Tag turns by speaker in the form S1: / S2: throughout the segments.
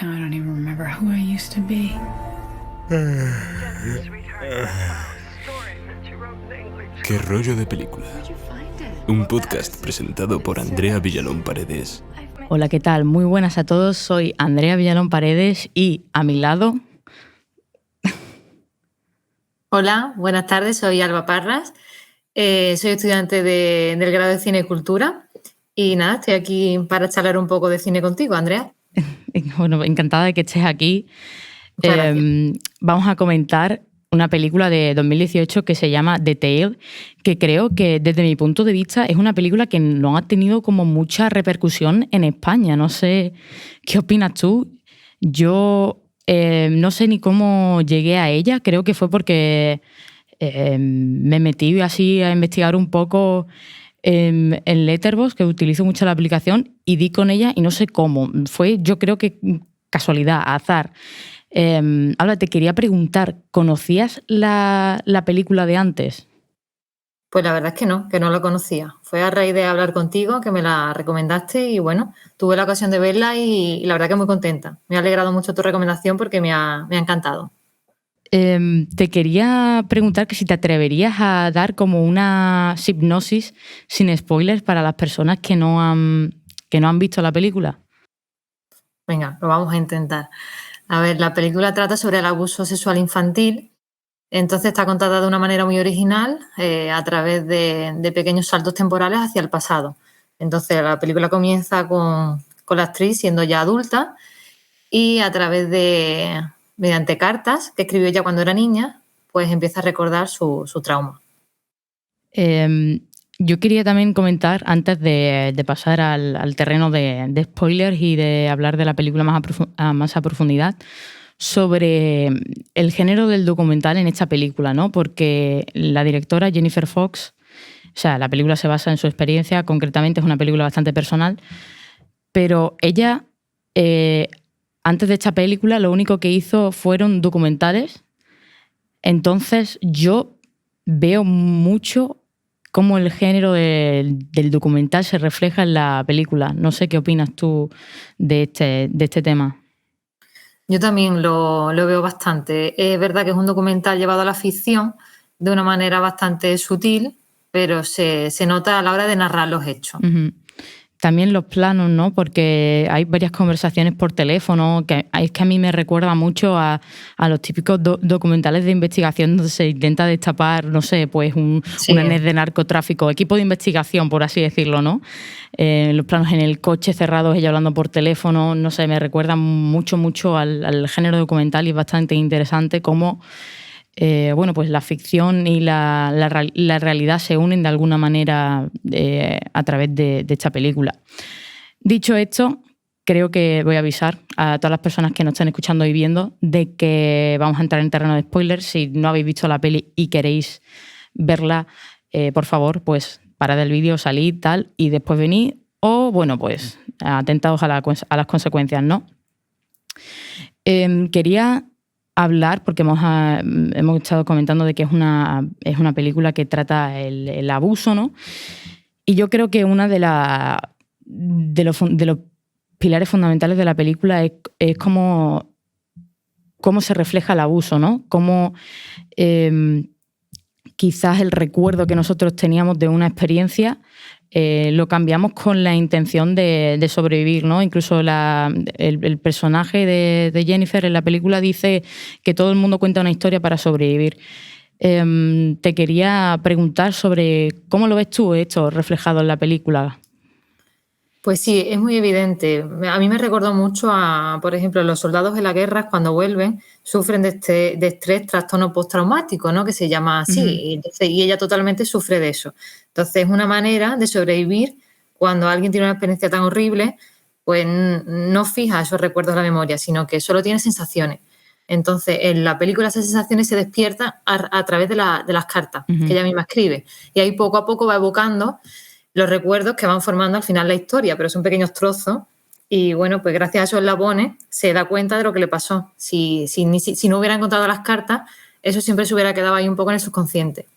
S1: Now I don't even remember who I used to be.
S2: ¿Qué rollo de película? Un podcast presentado por Andrea Villalón Paredes.
S3: Hola, ¿qué tal? Muy buenas a todos. Soy Andrea Villalón Paredes y a mi lado...
S4: Hola, buenas tardes. Soy Alba Parras. Soy estudiante del grado de Cine y Cultura. Y nada, estoy aquí para charlar un poco de cine contigo, Andrea.
S3: Bueno, encantada de que estés aquí.
S4: Muchas gracias.
S3: Vamos a comentar una película de 2018 que se llama The Tale, que creo que desde mi punto de vista es una película que no ha tenido como mucha repercusión en España. No sé qué opinas tú. Yo no sé ni cómo llegué a ella. Creo que fue porque me metí así a investigar un poco en Letterboxd, que utilizo mucho la aplicación, y di con ella y no sé cómo. Fue, yo creo que casualidad, azar. Ahora te quería preguntar, ¿conocías la película de antes?
S4: Pues la verdad es que no la conocía. Fue a raíz de hablar contigo que me la recomendaste y bueno, tuve la ocasión de verla y la verdad que muy contenta. Me ha alegrado mucho tu recomendación porque me ha encantado.
S3: Te quería preguntar que si te atreverías a dar como una hipnosis sin spoilers para las personas que no han visto la película.
S4: Venga, lo vamos a intentar. A ver, la película trata sobre el abuso sexual infantil. Entonces está contada de una manera muy original a través de pequeños saltos temporales hacia el pasado. Entonces la película comienza con la actriz siendo ya adulta y a través mediante cartas que escribió ella cuando era niña, pues empieza a recordar su trauma.
S3: Yo quería también comentar, antes de pasar al terreno de spoilers y de hablar de la película más a profundidad, sobre el género del documental en esta película, ¿no? Porque la directora Jennifer Fox, o sea, la película se basa en su experiencia, concretamente es una película bastante personal, pero ella, antes de esta película, lo único que hizo fueron documentales. Entonces yo veo mucho cómo el género del documental se refleja en la película. No sé qué opinas tú de este tema.
S4: Yo también lo veo bastante. Es verdad que es un documental llevado a la ficción de una manera bastante sutil, pero se nota a la hora de narrar los hechos.
S3: Uh-huh. También los planos, ¿no? Porque hay varias conversaciones por teléfono, que es que a mí me recuerda mucho a los típicos documentales de investigación donde se intenta destapar, no sé, pues una net de narcotráfico, equipo de investigación, por así decirlo, ¿no? Los planos en el coche cerrados, ella hablando por teléfono, no sé, me recuerda mucho al género documental y es bastante interesante cómo bueno, pues la ficción y la realidad se unen de alguna manera a través de esta película. Dicho esto, creo que voy a avisar a todas las personas que nos estén escuchando y viendo de que vamos a entrar en terreno de spoilers. Si no habéis visto la peli y queréis verla, por favor, pues parad el vídeo, salid, tal, y después venid. O, bueno, pues atentaos a las consecuencias, ¿no? Quería hablar, porque hemos estado comentando de que es una película que trata el abuso, ¿no? Y yo creo que una de los pilares fundamentales de la película es cómo se refleja el abuso, ¿no? Cómo quizás el recuerdo que nosotros teníamos de una experiencia lo cambiamos con la intención de sobrevivir, ¿no? Incluso el personaje de Jennifer en la película dice que todo el mundo cuenta una historia para sobrevivir. Te quería preguntar sobre cómo lo ves tú esto reflejado en la película.
S4: Pues sí, es muy evidente. A mí me recordó mucho por ejemplo, los soldados en la guerra cuando vuelven sufren de estrés trastorno postraumático, ¿no? Que se llama así. Uh-huh. Y ella totalmente sufre de eso. Entonces es una manera de sobrevivir cuando alguien tiene una experiencia tan horrible, pues no fija esos recuerdos en la memoria, sino que solo tiene sensaciones. Entonces en la película esas sensaciones se despiertan a través de las cartas uh-huh. que ella misma escribe. Y ahí poco a poco va evocando los recuerdos que van formando al final la historia, pero son pequeños trozos y bueno, pues gracias a esos eslabones se da cuenta de lo que le pasó. Si no hubiera encontrado las cartas, eso siempre se hubiera quedado ahí un poco en el subconsciente.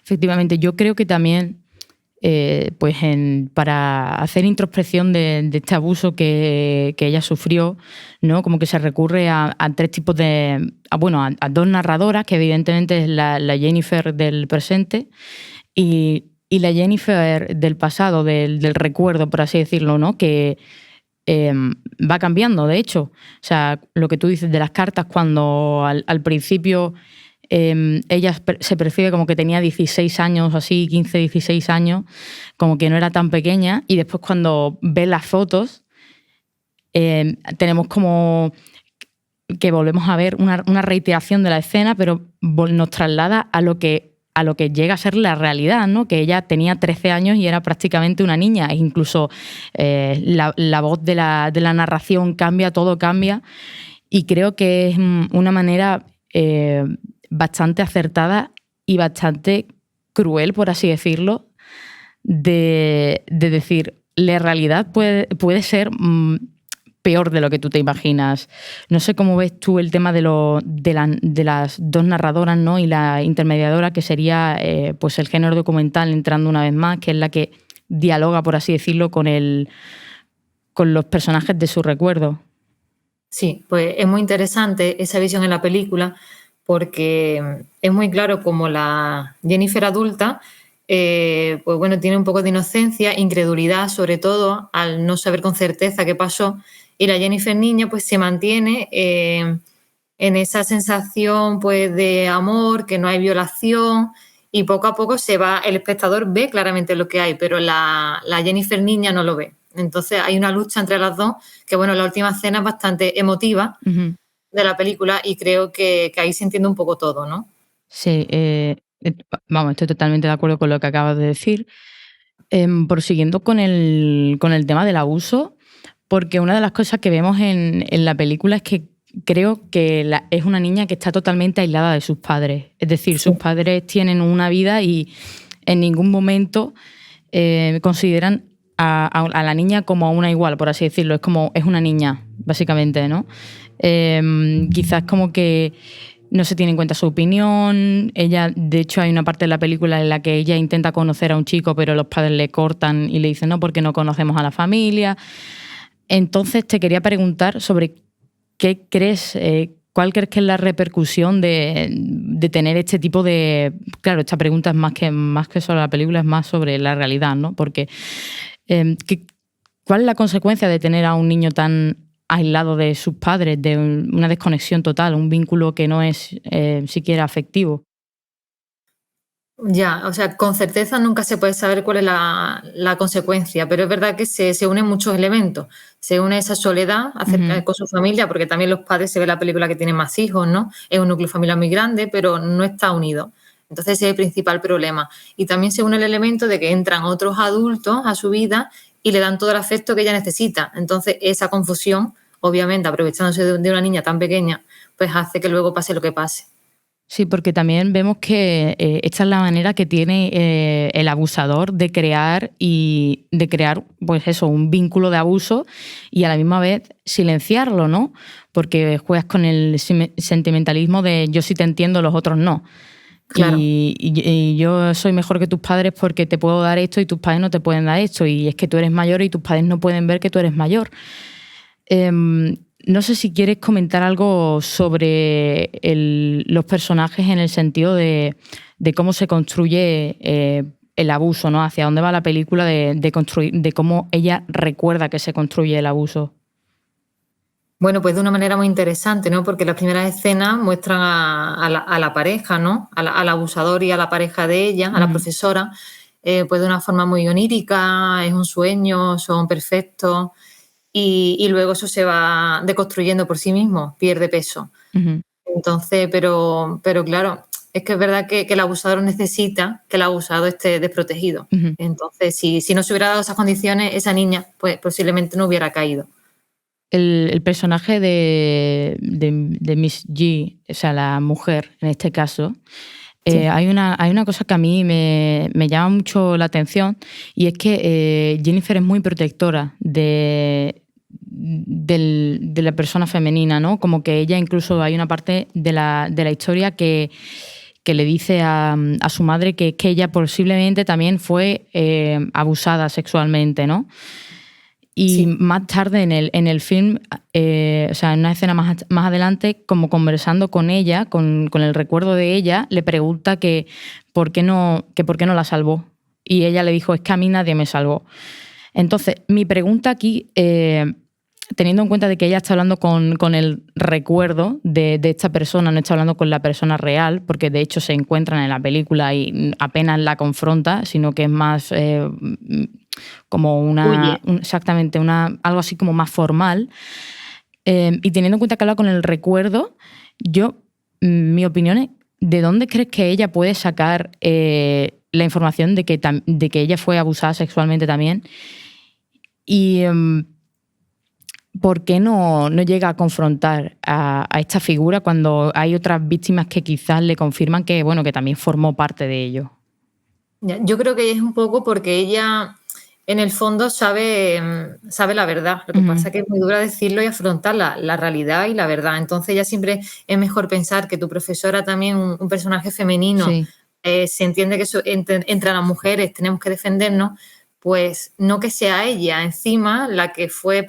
S3: Efectivamente, yo creo que también pues para hacer introspección de este abuso que ella sufrió, ¿no? Como que se recurre a tres tipos de... a dos narradoras, que evidentemente es la Jennifer del presente y la Jennifer del pasado, del recuerdo, por así decirlo, ¿no? Que va cambiando, de hecho. O sea, lo que tú dices de las cartas, cuando al principio ella se percibe como que tenía 16 años, así, 15, 16 años, como que no era tan pequeña, y después cuando ves las fotos, tenemos como que volvemos a ver una reiteración de la escena, pero nos traslada a lo que llega a ser la realidad, ¿no? Que ella tenía 13 años y era prácticamente una niña. E incluso la voz de la narración cambia, todo cambia. Y creo que es una manera bastante acertada y bastante cruel, por así decirlo, de decir, la realidad puede ser peor de lo que tú te imaginas. No sé cómo ves tú el tema de las dos narradoras, ¿no? Y la intermediadora, que sería pues el género documental, entrando una vez más, que es la que dialoga, por así decirlo, con los personajes de su recuerdo.
S4: Sí, pues es muy interesante esa visión en la película, porque es muy claro como la Jennifer adulta, pues bueno, tiene un poco de inocencia, incredulidad, sobre todo al no saber con certeza qué pasó, y la Jennifer niña pues se mantiene en esa sensación pues de amor, que no hay violación, y poco a poco el espectador ve claramente lo que hay, pero la Jennifer niña no lo ve. Entonces hay una lucha entre las dos, que bueno, la última escena es bastante emotiva de la película, y creo que ahí se entiende un poco todo, ¿no?
S3: Sí, vamos, estoy totalmente de acuerdo con lo que acabas de decir. Prosiguiendo con el tema del abuso, porque una de las cosas que vemos en la película es que creo que es una niña que está totalmente aislada de sus padres. Es decir, sus padres tienen una vida y en ningún momento consideran a la niña como a una igual, por así decirlo. Es una niña, básicamente, ¿no? Quizás como que no se tiene en cuenta su opinión. Ella, de hecho, hay una parte de la película en la que ella intenta conocer a un chico, pero los padres le cortan y le dicen no, porque no conocemos a la familia. Entonces te quería preguntar sobre qué crees, cuál crees que es la repercusión de tener este tipo de... Claro, esta pregunta es más que sobre la película, es más sobre la realidad, ¿no? Porque ¿cuál es la consecuencia de tener a un niño tan aislado de sus padres, de una desconexión total, un vínculo que no es siquiera afectivo?
S4: Ya, o sea, con certeza nunca se puede saber cuál es la consecuencia, pero es verdad que se unen muchos elementos. Se une esa soledad con su familia, porque también los padres, se ve en la película que tienen más hijos, ¿no? Es un núcleo familiar muy grande, pero no está unido. Entonces ese es el principal problema. Y también se une el elemento de que entran otros adultos a su vida y le dan todo el afecto que ella necesita. Entonces esa confusión, obviamente, aprovechándose de una niña tan pequeña, pues hace que luego pase lo que pase.
S3: Sí, porque también vemos que esta es la manera que tiene el abusador de crear pues eso, un vínculo de abuso y a la misma vez silenciarlo, ¿no? Porque juegas con el sentimentalismo de yo sí te entiendo, los otros no.
S4: Claro.
S3: Y yo soy mejor que tus padres porque te puedo dar esto y tus padres no te pueden dar esto, y es que tú eres mayor y tus padres no pueden ver que tú eres mayor. No sé si quieres comentar algo sobre los personajes en el sentido de cómo se construye el abuso, ¿no? Hacia dónde va la película de cómo ella recuerda que se construye el abuso.
S4: Bueno, pues de una manera muy interesante, ¿no? Porque las primeras escenas muestran a la pareja, ¿no? Al abusador y a la pareja de ella, a la profesora, pues de una forma muy onírica, es un sueño, son perfectos. Y luego eso se va deconstruyendo por sí mismo, pierde peso. Entonces, pero claro, es que es verdad que el abusador necesita que el abusado esté desprotegido. Entonces, si no se hubiera dado esas condiciones, esa niña pues posiblemente no hubiera caído.
S3: El personaje de Miss G, o sea, la mujer en este caso, sí. Hay una cosa que a mí me llama mucho la atención, y es que Jennifer es muy protectora de la persona femenina, ¿no? Como que ella, incluso hay una parte de la historia que que le dice a su madre que ella posiblemente también fue abusada sexualmente, ¿no? Y
S4: Sí.
S3: más tarde en el film, o sea, en una escena más adelante, como conversando con ella, con el recuerdo de ella, le pregunta que por qué no la salvó. Y ella le dijo, es que a mí nadie me salvó. Entonces, mi pregunta aquí, teniendo en cuenta de que ella está hablando con el recuerdo de esta persona, no está hablando con la persona real, porque de hecho se encuentran en la película y apenas la confronta, sino que es más como exactamente, algo así como más formal. Y teniendo en cuenta que habla con el recuerdo, mi opinión es, ¿de dónde crees que ella puede sacar la información de que ella fue abusada sexualmente también? Y ¿por qué no llega a confrontar a esta figura cuando hay otras víctimas que quizás le confirman que, bueno, que también formó parte de ello?
S4: Yo creo que es un poco porque ella, en el fondo, sabe la verdad. Lo que pasa es que es muy duro decirlo y afrontar la realidad y la verdad. Entonces, ya siempre es mejor pensar que tu profesora también, un personaje femenino,
S3: Sí.
S4: se entiende que entre las mujeres tenemos que defendernos, pues no que sea ella encima la que fue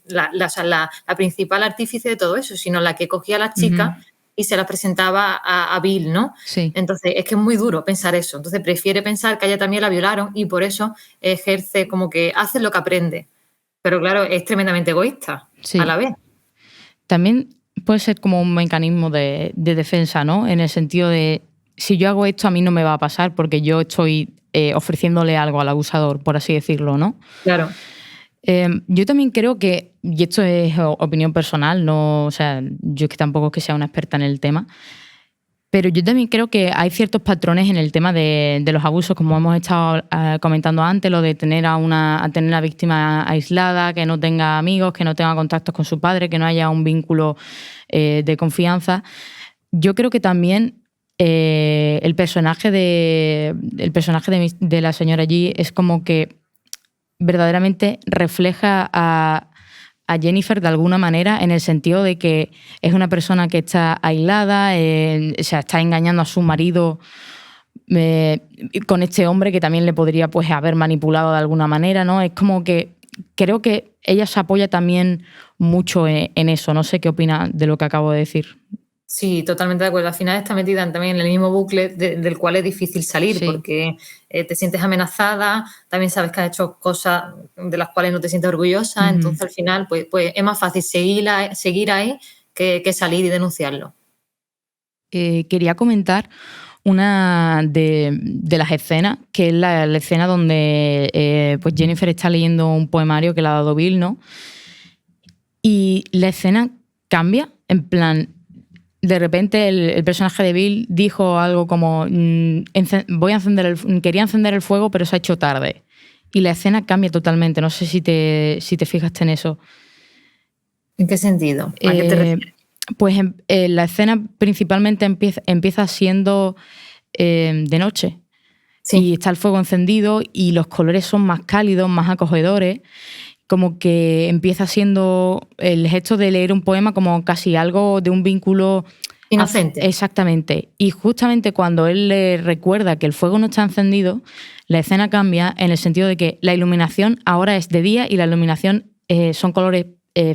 S4: la principal artífice de todo eso, sino la que cogía a las chicas y se las presentaba a Bill, ¿no?
S3: Sí.
S4: Entonces, es que es muy duro pensar eso. Entonces, prefiere pensar que a ella también la violaron y por eso ejerce como que hace lo que aprende. Pero claro, es tremendamente egoísta a la vez.
S3: También puede ser como un mecanismo de defensa, ¿no? En el sentido de, si yo hago esto, a mí no me va a pasar porque yo estoy ofreciéndole algo al abusador, por así decirlo, ¿no?
S4: Claro.
S3: Yo también creo que, y esto es opinión personal, no, o sea, yo es que tampoco es que sea una experta en el tema, pero yo también creo que hay ciertos patrones en el tema de los abusos, como hemos estado comentando antes, lo de tener a tener a la víctima aislada, que no tenga amigos, que no tenga contactos con su padre, que no haya un vínculo de confianza. Yo creo que también el personaje de la señora G es como que verdaderamente refleja a Jennifer de alguna manera, en el sentido de que es una persona que está aislada, o sea, está engañando a su marido con este hombre que también le podría, pues, haber manipulado de alguna manera, ¿no? Es como que creo que ella se apoya también mucho en eso. No sé qué opina de lo que acabo de decir.
S4: Sí, totalmente de acuerdo. Al final está metida también en el mismo bucle del cual es difícil salir,
S3: Sí.
S4: porque te sientes amenazada, también sabes que has hecho cosas de las cuales no te sientes orgullosa, entonces al final pues es más fácil seguir ahí que salir y denunciarlo.
S3: Quería comentar una de las escenas, que es la escena donde pues Jennifer está leyendo un poemario que le ha dado Bill, ¿no? Y la escena cambia, en plan, de repente el personaje de Bill dijo algo como quería encender el fuego, pero se ha hecho tarde. Y la escena cambia totalmente. No sé si te fijaste en eso.
S4: ¿En qué sentido? ¿A qué te refieres?
S3: Pues la escena principalmente empieza siendo de noche.
S4: Sí.
S3: Y está el fuego encendido y los colores son más cálidos, más acogedores. Como que empieza siendo el gesto de leer un poema como casi algo de un vínculo
S4: inocente.
S3: Exactamente. Y justamente cuando él le recuerda que el fuego no está encendido, la escena cambia en el sentido de que la iluminación ahora es de día y la iluminación son colores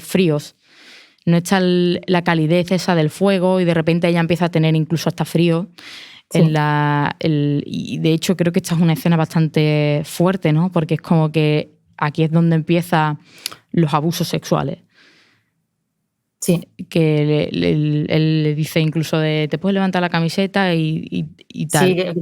S3: fríos. No está la calidez esa del fuego y de repente ella empieza a tener incluso hasta frío. Sí. Y de hecho creo que esta es una escena bastante fuerte, ¿no? Porque es como que aquí es donde empiezan los abusos sexuales.
S4: Sí.
S3: Que él le dice incluso de te puedes levantar la camiseta y tal.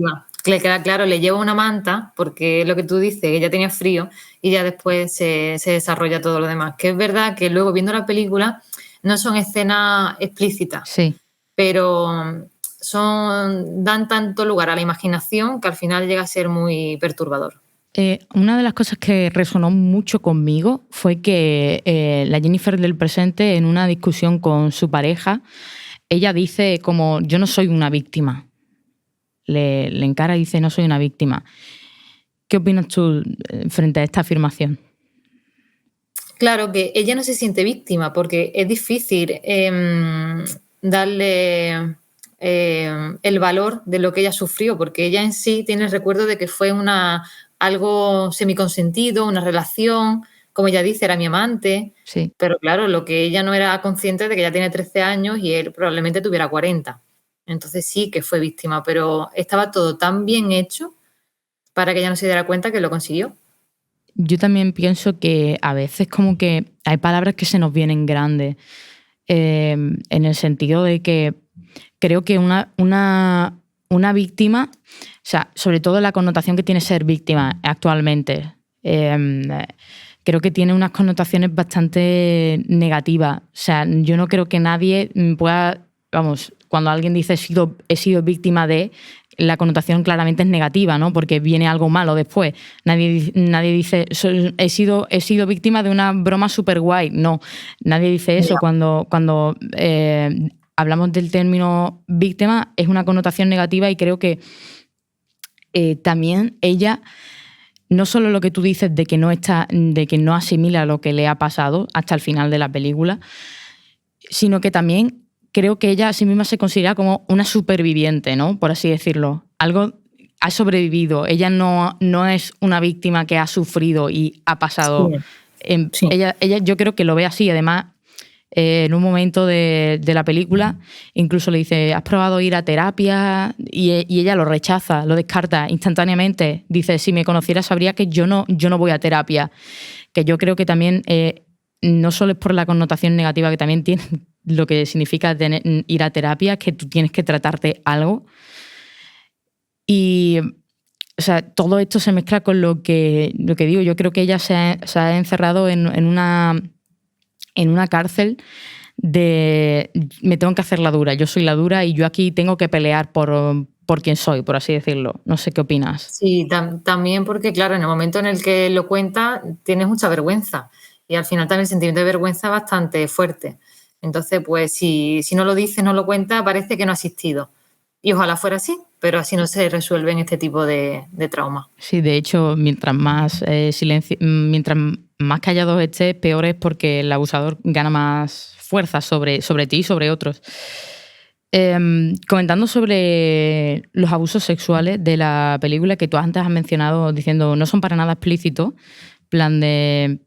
S4: Sí, claro, le lleva una manta porque es lo que tú dices, que ella tenía frío y ya después se desarrolla todo lo demás. Que es verdad que luego viendo la película no son escenas explícitas,
S3: sí,
S4: pero dan tanto lugar a la imaginación que al final llega a ser muy perturbador.
S3: Una de las cosas que resonó mucho conmigo fue que la Jennifer del presente, en una discusión con su pareja, ella dice como yo no soy una víctima. Le encara y dice no soy una víctima. ¿Qué opinas tú frente a esta afirmación?
S4: Claro, que ella no se siente víctima porque es difícil darle el valor de lo que ella sufrió, porque ella en sí tiene el recuerdo de que fue algo semiconsentido, una relación, como ella dice, era mi amante,
S3: Sí.
S4: pero claro, lo que ella no era consciente de que ella tiene 13 años y él probablemente tuviera 40. Entonces sí que fue víctima, pero estaba todo tan bien hecho para que ella no se diera cuenta que lo consiguió.
S3: Yo también pienso que a veces como que hay palabras que se nos vienen grandes, en el sentido de que creo que una víctima, o sea, sobre todo la connotación que tiene ser víctima actualmente, creo que tiene unas connotaciones bastante negativas. O sea, yo no creo que nadie pueda, vamos, cuando alguien dice he sido víctima de, la connotación claramente es negativa, ¿no? Porque viene algo malo después. Nadie dice he sido víctima de una broma súper guay. No, nadie dice eso. Cuando hablamos del término víctima, es una connotación negativa y creo que también ella, no solo lo que tú dices de que no asimila lo que le ha pasado hasta el final de la película, sino que también creo que ella a sí misma se considera como una superviviente, ¿no? Por así decirlo. Ha sobrevivido. Ella no es una víctima que ha sufrido y ha pasado.
S4: Sí. Sí.
S3: Ella, yo creo que lo ve así. Además, en un momento de la película, incluso le dice, ¿has probado ir a terapia? Y ella lo rechaza, lo descarta instantáneamente. Dice, si me conociera sabría que yo no voy a terapia. Que yo creo que también, no solo es por la connotación negativa que también tiene lo que significa ir a terapia, que tú tienes que tratarte algo. Y, o sea, todo esto se mezcla con lo que digo. Yo creo que ella se ha encerrado en una cárcel de me tengo que hacer la dura, yo soy la dura y yo aquí tengo que pelear por quién soy, por así decirlo. No sé qué opinas.
S4: Sí, también porque, claro, en el momento en el que lo cuenta tienes mucha vergüenza y al final también el sentimiento de vergüenza es bastante fuerte. Entonces, pues si no lo dice, no lo cuenta, parece que no ha existido. Y ojalá fuera así, pero así no se resuelven este tipo de traumas.
S3: Sí, de hecho, mientras más callado estés, peor es porque el abusador gana más fuerza sobre ti y sobre otros. Comentando sobre los abusos sexuales de la película que tú antes has mencionado diciendo no son para nada explícitos, plan de...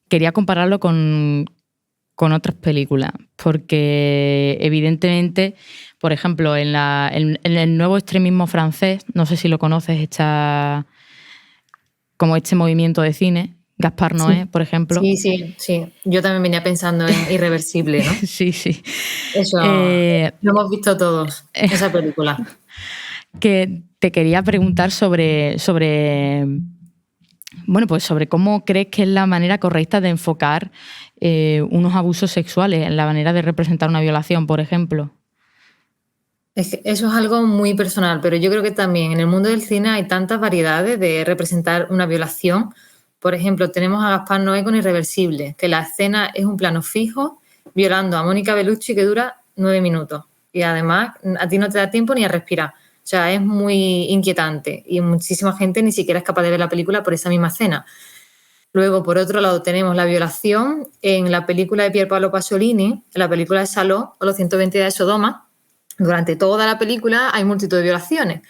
S3: Quería compararlo con otras películas, porque evidentemente, por ejemplo, en el nuevo extremismo francés, no sé si lo conoces, como este movimiento de cine, Gaspar Noé,
S4: Sí.
S3: por ejemplo.
S4: Sí. Yo también venía pensando en Irreversible, ¿no?
S3: Sí.
S4: Eso lo hemos visto todos, esa película.
S3: Que te quería preguntar sobre cómo crees que es la manera correcta de enfocar unos abusos sexuales, la manera de representar una violación, por ejemplo.
S4: Es que eso es algo muy personal, pero yo creo que también en el mundo del cine hay tantas variedades de representar una violación. Por ejemplo, tenemos a Gaspar Noé con Irreversible, que la escena es un plano fijo violando a Mónica Bellucci que dura 9 minutos. Y además a ti no te da tiempo ni a respirar. O sea, es muy inquietante y muchísima gente ni siquiera es capaz de ver la película por esa misma escena. Luego, por otro lado, tenemos la violación en la película de Pier Paolo Pasolini, en la película de Saló o los 120 días de Sodoma. Durante toda la película hay multitud de violaciones,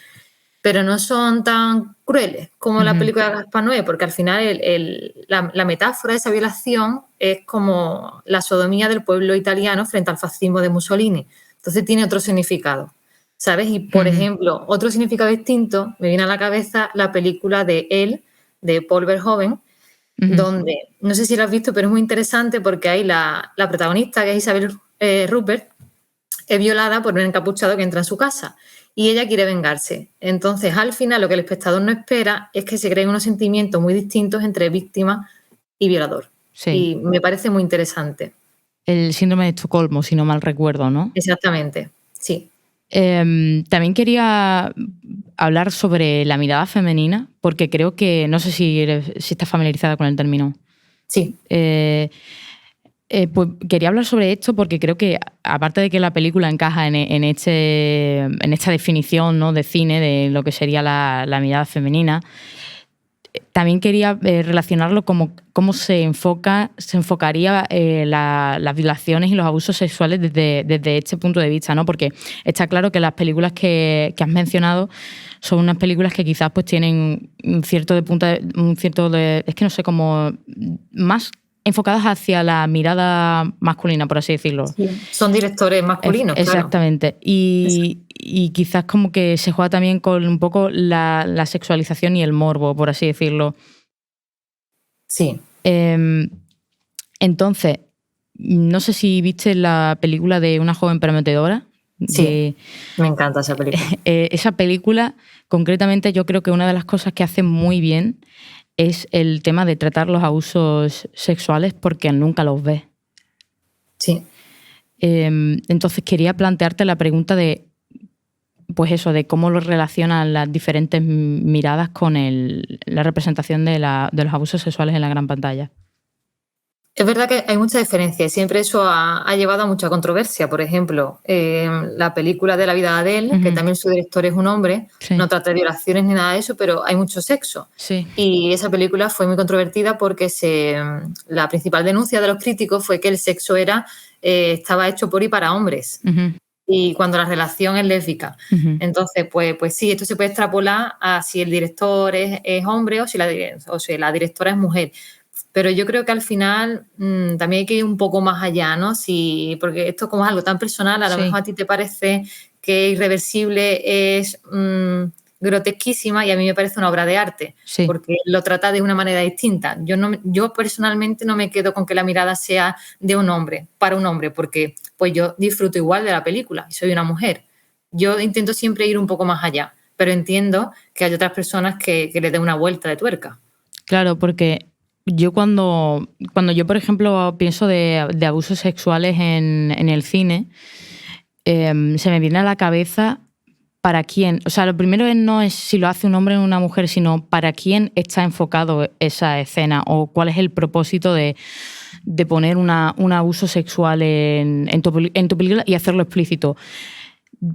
S4: pero no son tan crueles como la película de Gaspar Noé, porque al final la metáfora de esa violación es como la sodomía del pueblo italiano frente al fascismo de Mussolini. Entonces tiene otro significado, ¿sabes? Y, por ejemplo, otro significado distinto, me viene a la cabeza la película de Él, de Paul Verhoeven, donde, no sé si lo has visto, pero es muy interesante porque ahí la protagonista, que es Isabel Rupert, es violada por un encapuchado que entra en su casa y ella quiere vengarse. Entonces, al final, lo que el espectador no espera es que se creen unos sentimientos muy distintos entre víctima y violador.
S3: Sí.
S4: Y me parece muy interesante.
S3: El síndrome de Estocolmo, si no mal recuerdo, ¿no?
S4: Exactamente, sí.
S3: También quería hablar sobre la mirada femenina, porque creo que, no sé si estás familiarizada con el término.
S4: Sí.
S3: Pues quería hablar sobre esto porque creo que, aparte de que la película encaja en esta definición, ¿no?, de cine, de lo que sería la mirada femenina, también quería relacionarlo como cómo se enfocaría las violaciones y los abusos sexuales desde este punto de vista, ¿no? Porque está claro que las películas que has mencionado son unas películas que quizás pues tienen un cierto es que no sé, como más enfocadas hacia la mirada masculina, por así decirlo.
S4: Sí, son directores masculinos,
S3: exactamente.
S4: Claro.
S3: Y quizás como que se juega también con un poco la sexualización y el morbo, por así decirlo.
S4: Sí.
S3: Entonces, no sé si viste la película de Una joven prometedora.
S4: Sí, me encanta esa película.
S3: Esa película, concretamente, yo creo que una de las cosas que hace muy bien es el tema de tratar los abusos sexuales porque nunca los ves.
S4: Sí.
S3: Entonces quería plantearte la pregunta de, pues eso, de cómo lo relacionan las diferentes miradas con la representación de los abusos sexuales en la gran pantalla.
S4: Es verdad que hay mucha diferencia y siempre eso ha llevado a mucha controversia. Por ejemplo, la película de la vida de Adele, que también su director es un hombre, no trata de violaciones ni nada de eso, pero hay mucho sexo.
S3: Sí.
S4: Y esa película fue muy controvertida porque la principal denuncia de los críticos fue que el sexo estaba hecho por y para hombres. Y cuando la relación es lésbica. Entonces, pues sí, esto se puede extrapolar a si el director es hombre o si la directora es mujer. Pero yo creo que al final también hay que ir un poco más allá, ¿no? Porque esto como es algo tan personal, a lo mejor a ti te parece que Irreversible es grotesquísima y a mí me parece una obra de arte, porque lo trata de una manera distinta. Yo personalmente no me quedo con que la mirada sea de un hombre, para un hombre, porque pues yo disfruto igual de la película y soy una mujer. Yo intento siempre ir un poco más allá, pero entiendo que hay otras personas que le den una vuelta de tuerca.
S3: Claro, porque yo cuando yo, por ejemplo, pienso de abusos sexuales en el cine, se me viene a la cabeza para quién. O sea, lo primero no es si lo hace un hombre o una mujer, sino para quién está enfocado esa escena o cuál es el propósito de poner un abuso sexual en tu película y hacerlo explícito.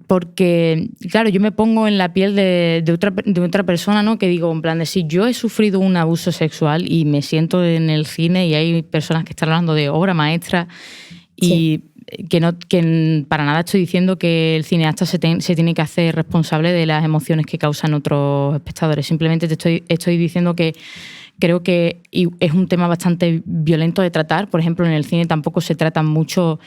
S3: Porque, claro, yo me pongo en la piel de otra persona, ¿no? Que digo, en plan de si yo he sufrido un abuso sexual y me siento en el cine y hay personas que están hablando de obra maestra y que para nada estoy diciendo que el cineasta se tiene que hacer responsable de las emociones que causan otros espectadores. Simplemente te estoy diciendo que creo que es un tema bastante violento de tratar. Por ejemplo, en el cine tampoco se tratan mucho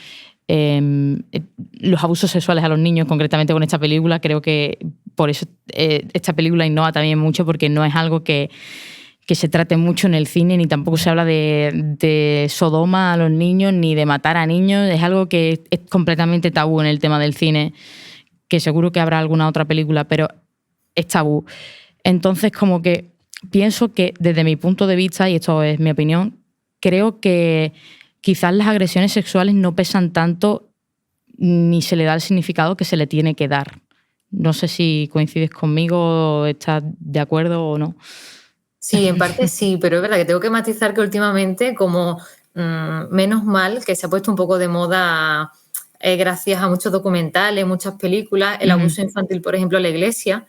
S3: los abusos sexuales a los niños, concretamente con esta película. Creo que por eso esta película innova también mucho, porque no es algo que se trate mucho en el cine, ni tampoco se habla de Sodoma a los niños, ni de matar a niños. Es algo que es completamente tabú en el tema del cine, que seguro que habrá alguna otra película, pero es tabú. Entonces, como que pienso que desde mi punto de vista, y esto es mi opinión, creo que quizás las agresiones sexuales no pesan tanto ni se le da el significado que se le tiene que dar. No sé si coincides conmigo o estás de acuerdo o no.
S4: Sí, en parte sí, pero es verdad que tengo que matizar que últimamente, como menos mal que se ha puesto un poco de moda gracias a muchos documentales, muchas películas, el abuso infantil, por ejemplo, en la iglesia,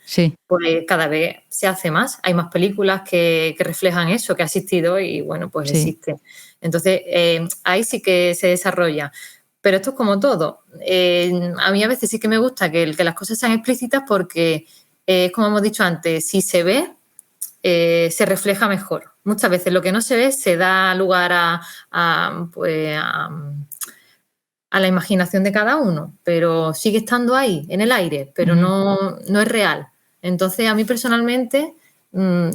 S4: pues cada vez se hace más. Hay más películas que reflejan eso, que ha existido y bueno, pues existe. Entonces, ahí sí que se desarrolla. Pero esto es como todo. A mí a veces sí que me gusta que las cosas sean explícitas porque, como hemos dicho antes, si se ve, se refleja mejor. Muchas veces lo que no se ve se da lugar a la imaginación de cada uno, pero sigue estando ahí, en el aire, pero no es real. Entonces, a mí personalmente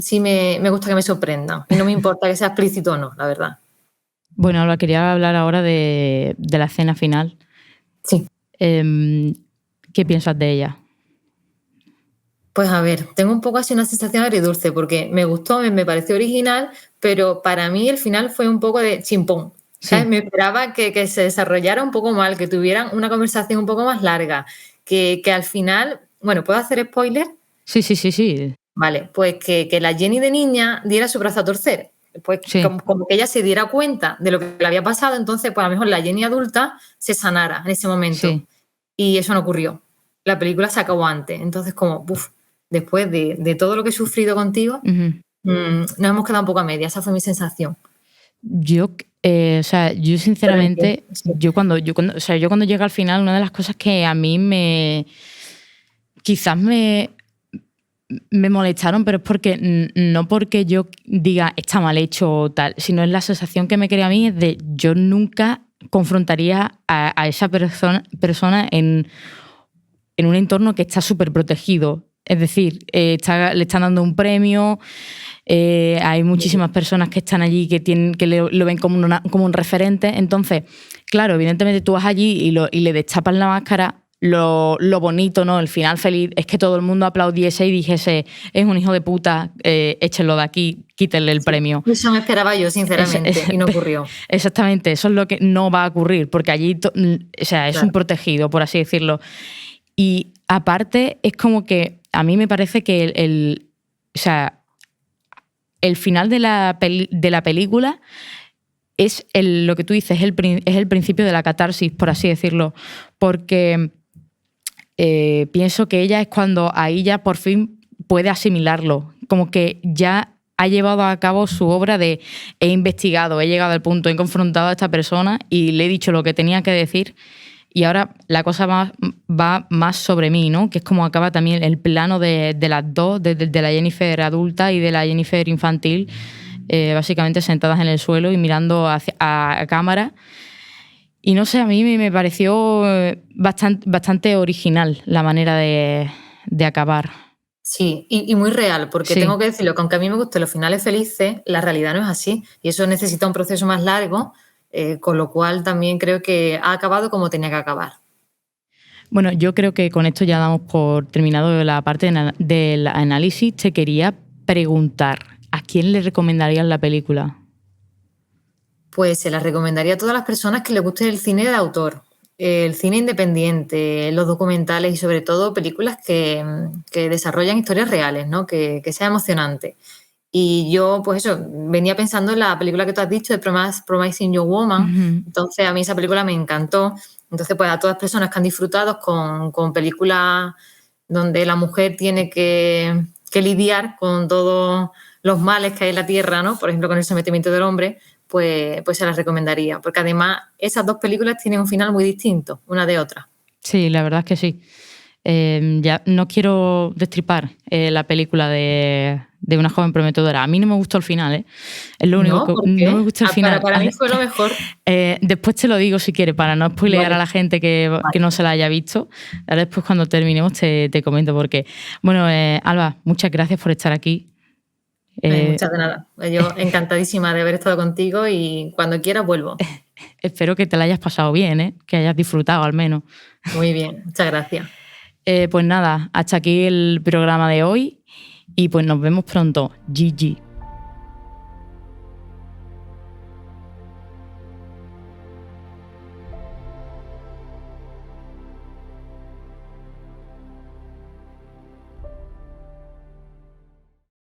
S4: sí me gusta que me sorprendan y no me importa que sea explícito o no, la verdad.
S3: Bueno, ahora quería hablar ahora de la escena final.
S4: Sí.
S3: ¿Qué piensas de ella?
S4: Pues a ver, tengo un poco así una sensación agridulce porque me gustó, me pareció original, pero para mí el final fue un poco de chimpón. ¿Sabes? Me esperaba que se desarrollara un poco mal, que tuvieran una conversación un poco más larga, que al final, bueno, ¿puedo hacer spoiler?
S3: Sí.
S4: Vale, pues que la Jenny de niña diera su brazo a torcer. Pues como que ella se diera cuenta de lo que le había pasado, entonces pues a lo mejor la Jenny adulta se sanara en ese momento. Y eso no ocurrió. La película se acabó antes. Entonces como, después de todo lo que he sufrido contigo, Nos hemos quedado un poco a media, esa fue mi sensación.
S3: Yo sinceramente,
S4: Sí.
S3: yo cuando llego al final, una de las cosas que a mí quizás me molestaron, pero es porque no porque yo diga está mal hecho o tal, sino es la sensación que me crea a mí es de yo nunca confrontaría a esa persona en un entorno que está súper protegido. Es decir, le están dando un premio, hay muchísimas personas que están allí que lo ven como un referente. Entonces, claro, evidentemente tú vas allí y le destapas la máscara. Lo bonito, ¿no? El final feliz es que todo el mundo aplaudiese y dijese es un hijo de puta, échenlo de aquí, quítenle el premio.
S4: Eso me esperaba yo, sinceramente, y no ocurrió.
S3: Exactamente, eso es lo que no va a ocurrir, porque allí es un protegido, por así decirlo. Y aparte, es como que a mí me parece que el final de la película es lo que tú dices, es el principio de la catarsis, por así decirlo, porque pienso que ella es cuando ahí ya por fin puede asimilarlo, como que ya ha llevado a cabo su obra de he investigado, he llegado al punto, he confrontado a esta persona y le he dicho lo que tenía que decir y ahora la cosa va más sobre mí, ¿no? Que es como acaba también el plano de las dos, de la Jennifer adulta y de la Jennifer infantil, básicamente sentadas en el suelo y mirando a cámara. Y no sé, a mí me pareció bastante original la manera de acabar.
S4: Sí, y muy real, porque
S3: Sí.
S4: tengo que decirlo, que aunque a mí me gusten los finales felices, la realidad no es así. Y eso necesita un proceso más largo, con lo cual también creo que ha acabado como tenía que acabar.
S3: Bueno, yo creo que con esto ya damos por terminado la parte del análisis. Te quería preguntar, ¿a quién le recomendarías la película?
S4: Pues se la recomendaría a todas las personas que les guste el cine de autor, el cine independiente, los documentales y sobre todo películas que desarrollan historias reales, ¿no? Que sea emocionante. Y yo, pues eso, venía pensando en la película que tú has dicho, de Promising Young Woman.
S3: Uh-huh.
S4: Entonces, a mí esa película me encantó. Entonces, pues a todas las personas que han disfrutado con películas donde la mujer tiene que lidiar con todos los males que hay en la tierra, ¿no? Por ejemplo, con el sometimiento del hombre, pues se las recomendaría. Porque además, esas dos películas tienen un final muy distinto, una de otra.
S3: Sí, la verdad es que sí. Ya no quiero destripar la película de Una joven prometedora. A mí no me gustó el final, ¿eh? Es lo único que
S4: ¿Por qué?
S3: no me gustó el final.
S4: Para mí fue lo mejor.
S3: Después te lo digo si quieres, para no spoilear
S4: Vale.
S3: a la gente que no se la haya visto. Ahora después cuando terminemos te comento por qué. Bueno, Alba, muchas gracias por estar aquí.
S4: Muchas de nada. Yo encantadísima de haber estado contigo y cuando quieras vuelvo.
S3: Espero que te la hayas pasado bien, ¿eh? Que hayas disfrutado al menos.
S4: Muy bien, muchas gracias.
S3: Pues nada, hasta aquí el programa de hoy y pues nos vemos pronto. GG.